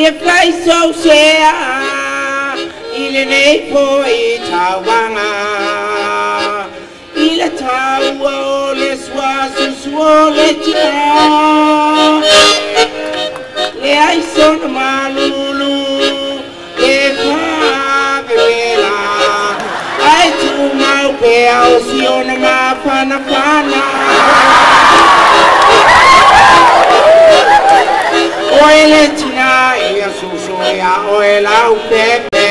ia fai so sea ile nei po I tawanga ile tawa o le swasu suole tia le ai sono malulu e fa vela ai tu mau pe au si ona ma fana fana oele tina ia suso ia oela u pepe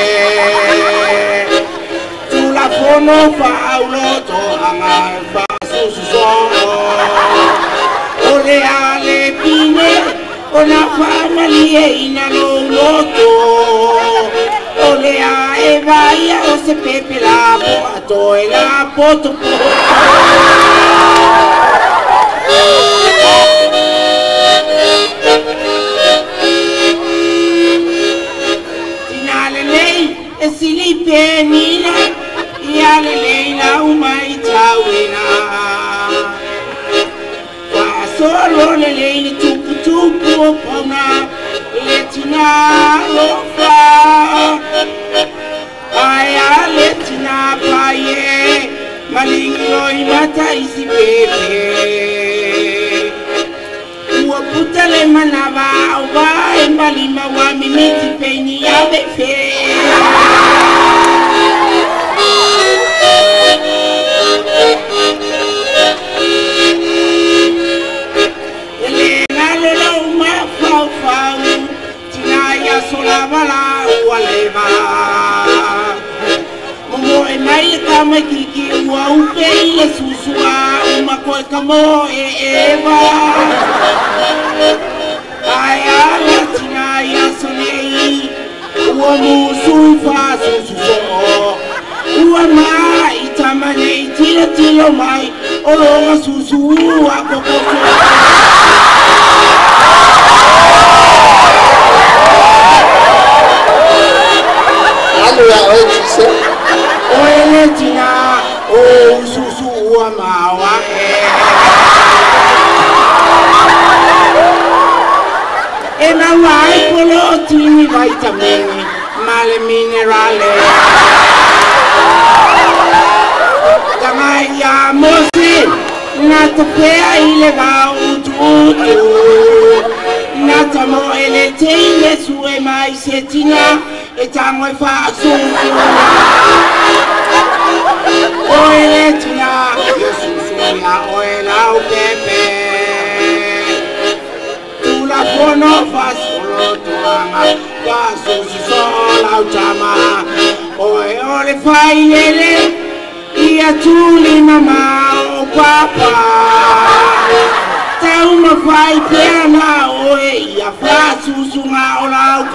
tu la fono fa aulo to anga fa suso ole ale pine ona fa lie ina no loto ole a e vai o se pepe la po to e la poto e si li penina ia le leila umai tawina fa solo le leila tupu tupu o pona le tina lo fa aya le tina paye malingo I mata isi pepe ua puta le manava au va e malima wa mimiti peni ave fe Kama kiki ua upe ile susua uma koe kamo e eva aya latina ia sonei ua musu fa sususo ua mai tamane tira tilo mai olonga susu ua kokoso Allora oggi se oele tina o susu ua mawa e na vai polo tini vitamini male minerale Kamai ya mosi na topea ile va utu nata mo ele teile sue mai setina e tango e fa susu oele tina susu ya oela o pepe tu la fono fa solo tuanga fa susu sola utama oe ole fai lele ia tuli mama o papa Uma vai pena oe ia fa susu ma ola